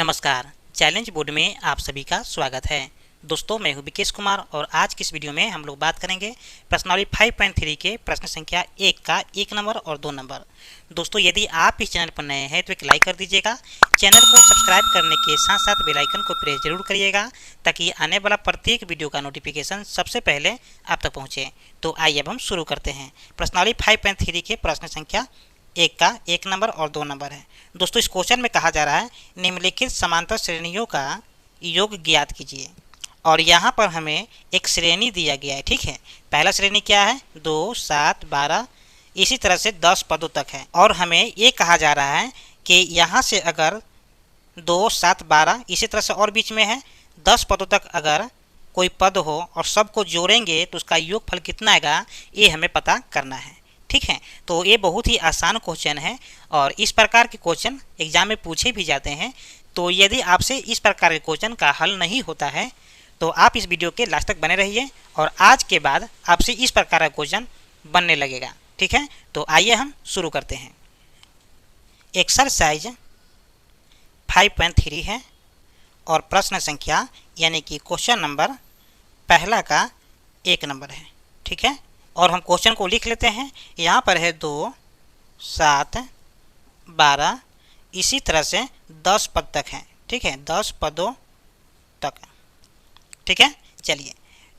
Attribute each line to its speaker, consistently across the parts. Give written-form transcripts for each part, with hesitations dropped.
Speaker 1: नमस्कार। Challenge board में आप सभी का स्वागत है। दोस्तों, मैं हूं विकेश कुमार और आज की इस वीडियो में हम लोग बात करेंगे प्रश्नावली 5.3 के प्रश्न संख्या 1 का 1 नंबर और 2 नंबर। दोस्तों, यदि आप इस चैनल पर नए हैं तो एक लाइक कर दीजिएगा। चैनल को सब्सक्राइब करने के साथ साथ बेल आइकन को प्रेस जरूर करिएगा ताकि आने वाला प्रत्येक वीडियो का नोटिफिकेशन सबसे पहले आप तक पहुँचे। तो आइए अब हम शुरू करते हैं। प्रश्नावली 5.3 के प्रश्न संख्या 1 का 1 नंबर और 2 नंबर है। दोस्तों, इस क्वेश्चन में कहा जा रहा है निम्नलिखित समांतर श्रेणियों का योग ज्ञात कीजिए और यहाँ पर हमें एक श्रेणी दिया गया है। ठीक है, पहला श्रेणी क्या है 2, 7, 12 इसी तरह से 10 पदों तक है और हमें ये कहा जा रहा है कि यहाँ से अगर 2, 7, 12 इसी तरह से और बीच में है 10 पदों तक अगर कोई पद हो और सबको जोड़ेंगे तो उसका योगफल कितना आएगा, ये हमें पता करना है। ठीक है, तो ये बहुत ही आसान क्वेश्चन है और इस प्रकार के क्वेश्चन एग्जाम में पूछे भी जाते हैं। तो यदि आपसे इस प्रकार के क्वेश्चन का हल नहीं होता है तो आप इस वीडियो के लास्ट तक बने रहिए और आज के बाद आपसे इस प्रकार का क्वेश्चन बनने लगेगा। ठीक है, तो आइए हम शुरू करते हैं। एक्सरसाइज 5.3 है और प्रश्न संख्या यानी कि क्वेश्चन नंबर पहला का 1 नंबर है। ठीक है, और हम क्वेश्चन को लिख लेते हैं। यहाँ पर है 2, 7, 12 इसी तरह से 10 पद तक है। ठीक है, 10 पदों तक। ठीक है, चलिए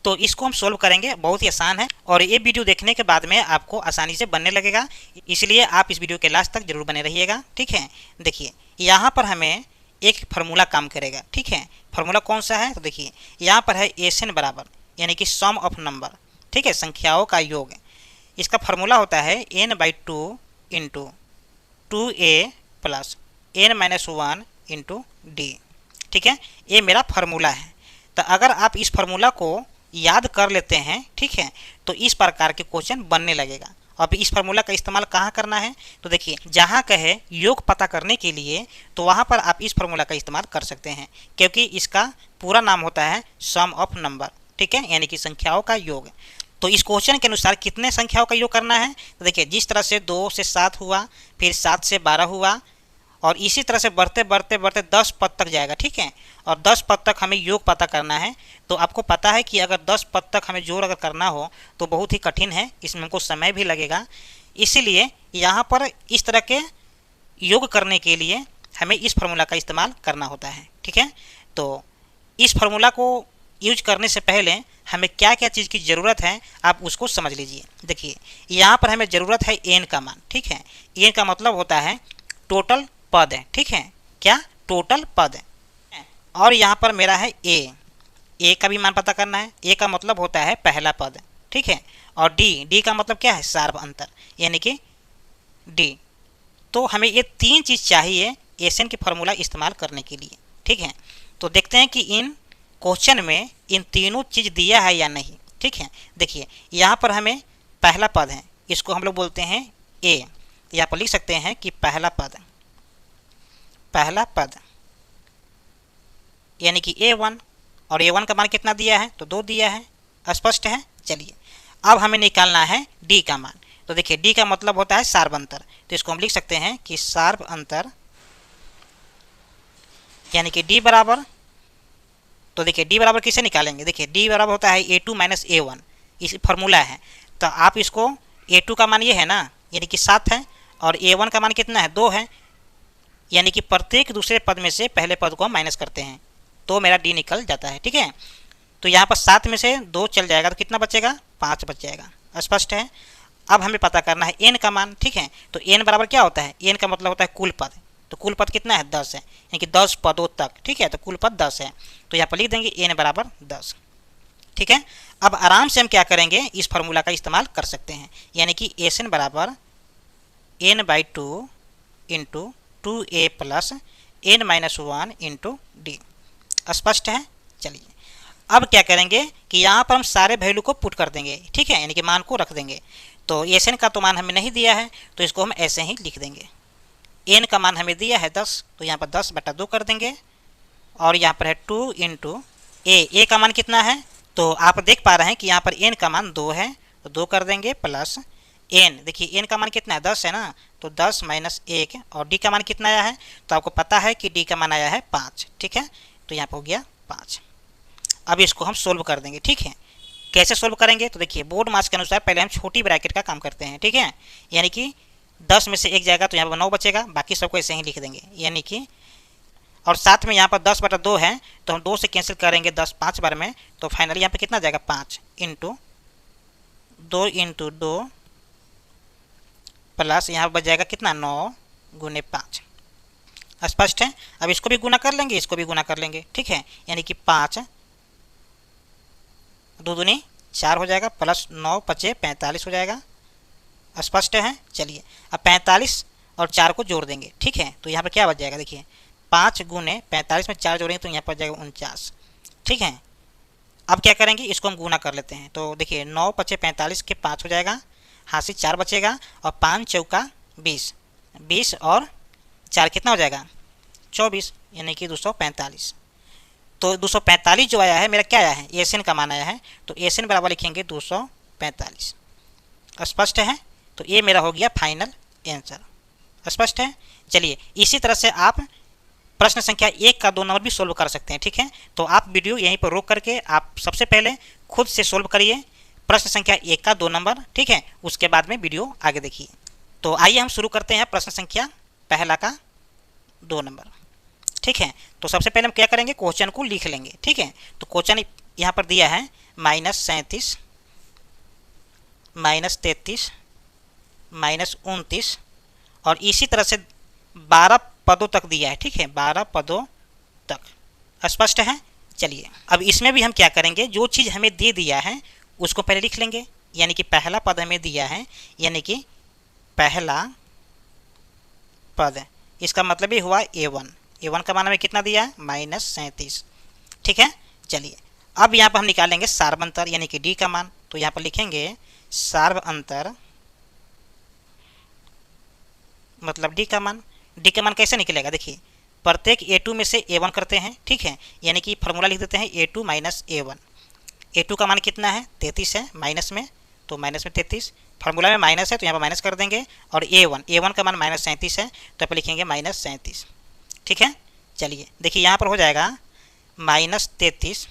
Speaker 1: तो इसको हम सोल्व करेंगे। बहुत ही आसान है और ये वीडियो देखने के बाद में आपको आसानी से बनने लगेगा, इसलिए आप इस वीडियो के लास्ट तक जरूर बने रहिएगा। ठीक है, देखिए यहाँ पर हमें एक फार्मूला काम करेगा। ठीक है, फार्मूला कौन सा है तो देखिए यहाँ पर है एन बराबर यानी कि सम ऑफ नंबर। ठीक है, संख्याओं का योग। इसका फार्मूला होता है n/2 into 2a plus n-1 into D. ठीक है, ये मेरा फार्मूला है। तो अगर आप इस फार्मूला को याद कर लेते हैं, ठीक है, तो इस प्रकार के क्वेश्चन बनने लगेगा। अब इस फार्मूला का इस्तेमाल कहाँ करना है तो देखिए जहाँ कहे योग पता करने के लिए तो वहाँ पर आप इस फार्मूला का इस्तेमाल कर सकते हैं, क्योंकि इसका पूरा नाम होता है सम ऑफ नंबर। ठीक है, यानी कि संख्याओं का योग। तो इस क्वेश्चन के अनुसार कितने संख्याओं का योग करना है तो देखिए जिस तरह से 2 से 7 हुआ, फिर 7 से 12 हुआ और इसी तरह से बढ़ते बढ़ते बढ़ते 10 पद तक जाएगा। ठीक है, और 10 पद तक हमें योग पता करना है। तो आपको पता है कि अगर 10 पद तक हमें जोड़ अगर करना हो तो बहुत ही कठिन है, इसमें हमको समय भी लगेगा। इसीलिए यहाँ पर इस तरह के योग करने के लिए हमें इस फार्मूला का इस्तेमाल करना होता है। ठीक है, तो इस फार्मूला को यूज करने से पहले हमें क्या क्या चीज़ की ज़रूरत है आप उसको समझ लीजिए। देखिए यहाँ पर हमें ज़रूरत है एन का मान। ठीक है, एन का मतलब होता है टोटल पद है। ठीक है, क्या टोटल पद है। और यहाँ पर मेरा है ए का भी मान पता करना है। ए का मतलब होता है पहला पद। ठीक है, और डी का मतलब क्या है सार्व अंतर यानी कि डी। तो हमें ये 3 चीज़ चाहिए एन के फार्मूला इस्तेमाल करने के लिए। ठीक है, तो देखते हैं कि इन क्वेश्चन में इन तीनों चीज़ दिया है या नहीं। ठीक है, देखिए यहाँ पर हमें पहला पद है, इसको हम लोग बोलते हैं ए। यहाँ पर लिख सकते हैं कि पहला पद यानी कि A1 और A1 का मान कितना दिया है तो 2 दिया है, स्पष्ट है। चलिए अब हमें निकालना है डी का मान। तो देखिए डी का मतलब होता है सार्व अंतर, तो इसको हम लिख सकते हैं कि सार्व अंतर यानी कि डी बराबर। तो देखिए डी बराबर किसे निकालेंगे, देखिए डी बराबर होता है A2 - A1, इस फार्मूला है। तो आप इसको A2 का मान ये है ना यानी कि 7 है और A1 का मान कितना है 2 है, यानी कि प्रत्येक दूसरे पद में से पहले पद को हम माइनस करते हैं तो मेरा डी निकल जाता है। ठीक है, तो यहाँ पर 7 में से 2 चल जाएगा तो कितना बचेगा 5 बच जाएगा, स्पष्ट है। अब हमें पता करना है एन का मान। ठीक है, तो एन बराबर क्या होता है, एन का मतलब होता है कुल पद। तो कुल पद कितना है 10 है, यानी कि 10 पदों तक। ठीक है, तो कुल पद 10 है, तो यहाँ पर लिख देंगे एन बराबर 10। ठीक है, अब आराम से हम क्या करेंगे इस फार्मूला का इस्तेमाल कर सकते हैं, यानी कि एन बराबर n/2 into 2a plus n-1 into D. स्पष्ट है। चलिए अब क्या करेंगे कि यहाँ पर हम सारे वैल्यू को पुट कर देंगे। ठीक है, यानी कि मान को रख देंगे। तो एन का तो मान हमें नहीं दिया है तो इसको हम ऐसे ही लिख देंगे। एन का मान हमें दिया है 10, तो यहाँ पर 10/2 कर देंगे और यहाँ पर है 2 इंटू ए का मान कितना है तो आप देख पा रहे हैं कि यहाँ पर एन का मान 2 है तो 2 कर देंगे प्लस एन, देखिए एन का मान कितना है 10 है ना, तो 10 माइनस 1 और डी का मान कितना आया है, तो आपको पता है कि डी का मान आया है 5। ठीक है, तो यहाँ पर हो गया 5। अब इसको हम सोल्व कर देंगे। ठीक है, कैसे सोल्व करेंगे, तो देखिए बोर्ड मास के अनुसार पहले हम छोटी ब्रैकेट का काम करते हैं। ठीक है, यानी कि 10 में से 1 जाएगा तो यहाँ पर 9 बचेगा, बाकी सबको ऐसे ही लिख देंगे, यानी कि और साथ में यहाँ पर 10/2 है तो हम 2 से कैंसिल करेंगे 10 5 बार में, तो फाइनली यहाँ पे कितना जाएगा 5 इंटू 2 प्लस यहाँ पर बच जाएगा कितना 9 गुने 5। स्पष्ट है। अब इसको भी गुना कर लेंगे, इसको भी गुना कर लेंगे। ठीक है, यानी कि 5 2 दूनी 4 हो जाएगा, प्लस 9 5 45 हो जाएगा। स्पष्ट है। चलिए अब 45 और 4 को जोड़ देंगे। ठीक है, तो यहाँ पर क्या बच जाएगा, देखिए 5 गुने 45 में 4 जोड़ेंगे तो यहाँ पर जाएगा 49। ठीक है, अब क्या करेंगे, इसको हम गुना कर लेते हैं। तो देखिए 9 5 45 के 5 हो जाएगा, हाथ से 4 बचेगा और 5 चौका 20, 20 और 4 कितना हो जाएगा 24, यानी कि 245। तो 245 जो आया है मेरा क्या आया है, एसएन का मान आया है, तो एसएन बराबर लिखेंगे 245। स्पष्ट है। तो ये मेरा हो गया फाइनल आंसर। स्पष्ट है। चलिए इसी तरह से आप प्रश्न संख्या 1 का 2 नंबर भी सोल्व कर सकते हैं। ठीक है, तो आप वीडियो यहीं पर रोक करके आप सबसे पहले खुद से सोल्व करिए प्रश्न संख्या 1 का 2 नंबर। ठीक है, उसके बाद में वीडियो आगे देखिए। तो आइए हम शुरू करते हैं प्रश्न संख्या पहला का 2 नंबर। ठीक है, तो सबसे पहले हम क्या करेंगे, क्वेश्चन को लिख लेंगे। ठीक है, तो क्वेश्चन यहाँ पर दिया है -37 -33 -29 और इसी तरह से 12 पदों तक दिया है। ठीक है, 12 पदों तक। स्पष्ट है। चलिए अब इसमें भी हम क्या करेंगे, जो चीज़ हमें दे दिया है उसको पहले लिख लेंगे। यानी कि पहला पद हमें दिया है, यानी कि पहला पद, इसका मतलब ये हुआ A1। A1 का मान हमें कितना दिया है -37। ठीक है, चलिए अब यहाँ पर हम निकालेंगे सार्व अंतर यानी कि D का मान। तो यहाँ पर लिखेंगे सार्व अंतर मतलब D का मान। D का मान कैसे निकलेगा, देखिए प्रत्येक A2 में से A1 करते हैं। ठीक है, यानी कि फॉर्मूला लिख देते हैं A2 - A1। A2 का मान कितना है 33 है, माइनस में तो माइनस में 33, फार्मूला में माइनस है तो यहाँ पर माइनस कर देंगे। और A1 का मान -37 है तो आप लिखेंगे -37। ठीक है, चलिए देखिए यहाँ पर हो जाएगा -33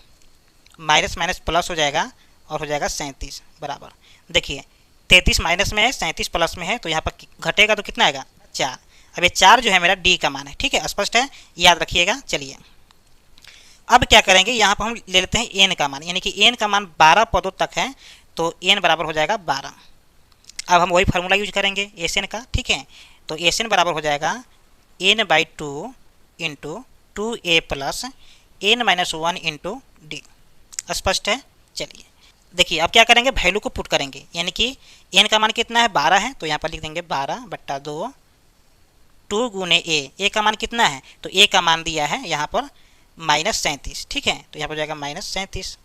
Speaker 1: माइनस माइनस प्लस हो जाएगा और हो जाएगा 37 बराबर। देखिए 33 माइनस में है, 37 प्लस में है, तो यहाँ पर घटेगा तो कितना आएगा 4। अब ये 4 जो है मेरा D का मान है। ठीक है, स्पष्ट है, याद रखिएगा। चलिए अब क्या करेंगे, यहाँ पर हम ले लेते हैं n का मान, यानी कि n का मान 12 पदों तक है तो n बराबर हो जाएगा 12। अब हम वही फार्मूला यूज करेंगे एस एन का। ठीक है, तो एस एन बराबर हो जाएगा n/2 into 2a plus n-1 into D. स्पष्ट है। चलिए देखिए अब क्या करेंगे, वैल्यू को पुट करेंगे, यानी कि n का मान कितना है 12 है तो यहाँ पर लिख देंगे 12/2 2 गुने a का मान कितना है, तो a का मान दिया है यहाँ पर -37। ठीक है, तो यहाँ पर जाएगा -37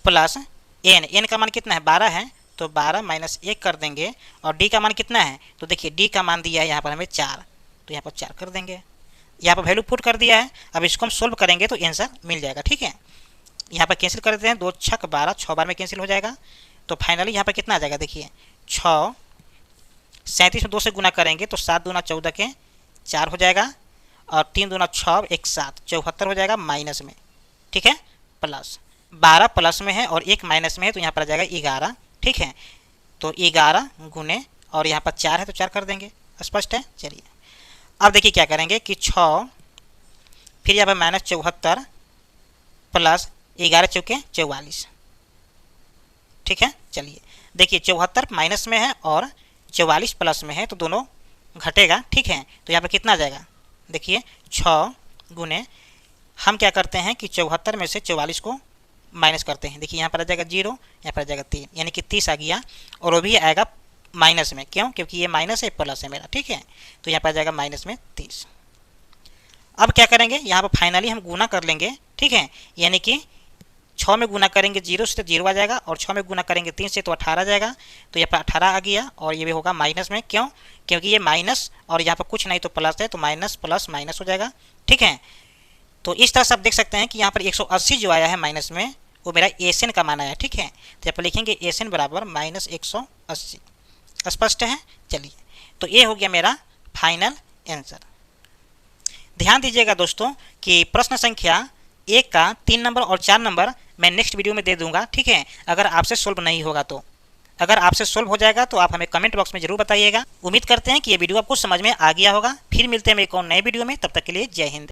Speaker 1: प्लस n का मान कितना है 12 है तो 12 माइनस 1 कर देंगे। और d का मान कितना है, तो देखिए d का मान दिया है यहाँ पर हमें 4 तो यहाँ पर 4 कर देंगे। यहाँ पर वैल्यू पुट कर दिया है। अब इसको हम सोल्व करेंगे तो आंसर मिल जाएगा। ठीक है, यहाँ पर कैंसिल कर देते हैं, 2 छक 12 6 बार में कैंसिल हो जाएगा। तो फाइनली यहाँ पर कितना आ जाएगा, देखिए 6 37 में 2 से गुना करेंगे तो 7 दूना 14 के 4 हो जाएगा और 3 दूना 6 1 7 74 हो जाएगा माइनस में। ठीक है, प्लस 12 प्लस में है और 1 माइनस में है तो यहाँ पर आ जाएगा 11। ठीक है, तो 11 गुने और यहाँ पर 4 है तो 4 कर देंगे। स्पष्ट है। चलिए अब देखिए क्या करेंगे कि 6 फिर यहाँ पर -74 प्लस 11 चौके 44। ठीक है, चलिए देखिए 74 माइनस में है और 44 प्लस में है तो दोनों घटेगा। ठीक है, तो यहाँ पर कितना आ जाएगा, देखिए 6 गुने हम क्या करते हैं कि 74 में से 44 को माइनस करते हैं। देखिए यहाँ पर आ जाएगा 0, यहाँ पर आ जाएगा 3, यानी कि 30 आ गया और वो भी आएगा माइनस में। क्यों, क्योंकि ये माइनस है प्लस है मेरा। ठीक है, तो यहाँ पर आ जाएगा -30। अब क्या करेंगे, यहाँ पर फाइनली हम गुना कर लेंगे। ठीक है, यानी कि 6 में गुना करेंगे 0 से तो 0 आ जाएगा और 6 में गुना करेंगे 3 से तो 18 आ जाएगा। तो यहाँ पर 18 आ गया और ये भी होगा माइनस में। क्यों, क्योंकि ये माइनस और यहाँ पर कुछ नहीं तो प्लस है तो माइनस प्लस माइनस हो जाएगा। ठीक है, तो इस तरह से आप देख सकते हैं कि यहाँ पर 180 जो आया है माइनस में वो मेरा एसएन का मान आया। ठीक है, तो यहाँ पर लिखेंगे एसएन बराबर -180। स्पष्ट है। चलिए, तो ये हो गया मेरा फाइनल आंसर। ध्यान दीजिएगा दोस्तों कि प्रश्न संख्या 1 का 3 नंबर और 4 नंबर मैं नेक्स्ट वीडियो में दे दूंगा। ठीक है, अगर आपसे सोल्व नहीं होगा तो। अगर आपसे सोल्व हो जाएगा तो आप हमें कमेंट बॉक्स में जरूर बताइएगा। उम्मीद करते हैं कि ये वीडियो आपको समझ में आ गया होगा। फिर मिलते हैं एक और नए वीडियो में, तब तक के लिए जय हिंद।